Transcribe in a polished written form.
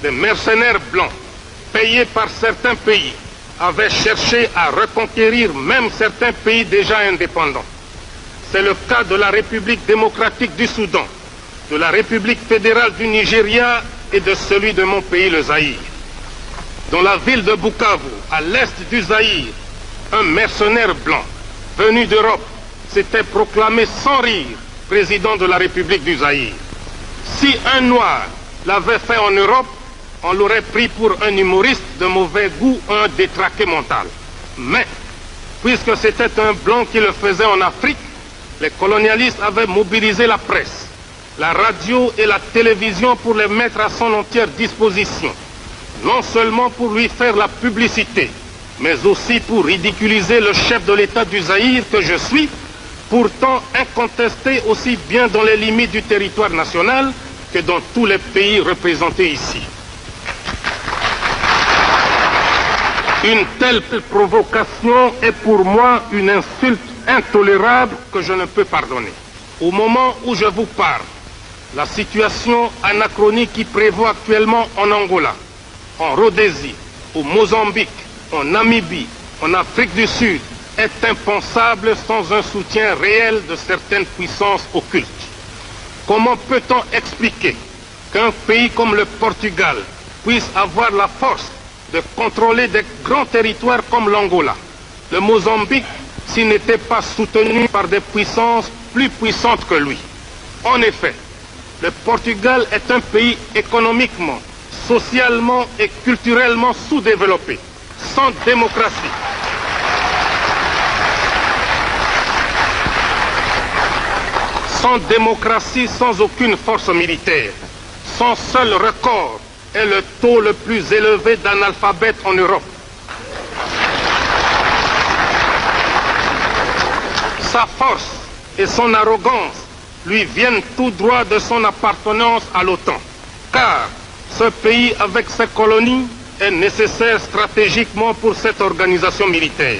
des mercenaires blancs, payés par certains pays, avaient cherché à reconquérir même certains pays déjà indépendants. C'est le cas de la République démocratique du Soudan, de la République fédérale du Nigeria et de celui de mon pays, le Zaïre. Dans la ville de Bukavu, à l'est du Zaïre, un mercenaire blanc venu d'Europe s'était proclamé sans rire président de la République du Zaïre. Si un noir l'avait fait en Europe, on l'aurait pris pour un humoriste de mauvais goût, un détraqué mental. Mais, puisque c'était un blanc qui le faisait en Afrique, les colonialistes avaient mobilisé la presse, la radio et la télévision pour les mettre à son entière disposition, non seulement pour lui faire la publicité, mais aussi pour ridiculiser le chef de l'État du Zaïre que je suis, pourtant incontesté aussi bien dans les limites du territoire national que dans tous les pays représentés ici. Une telle provocation est pour moi une insulte intolérable que je ne peux pardonner. Au moment où je vous parle, la situation anachronique qui prévaut actuellement en Angola, en Rhodésie, au Mozambique, en Namibie, en Afrique du Sud, est impensable sans un soutien réel de certaines puissances occultes. Comment peut-on expliquer qu'un pays comme le Portugal puisse avoir la force de contrôler des grands territoires comme l'Angola, le Mozambique, s'il n'était pas soutenu par des puissances plus puissantes que lui? En effet, le Portugal est un pays économiquement, socialement et culturellement sous-développé, sans démocratie. Sans démocratie, sans aucune force militaire. Son seul record est le taux le plus élevé d'analphabètes en Europe. Sa force et son arrogance lui viennent tout droit de son appartenance à l'OTAN. Car ce pays, avec ses colonies, est nécessaire stratégiquement pour cette organisation militaire.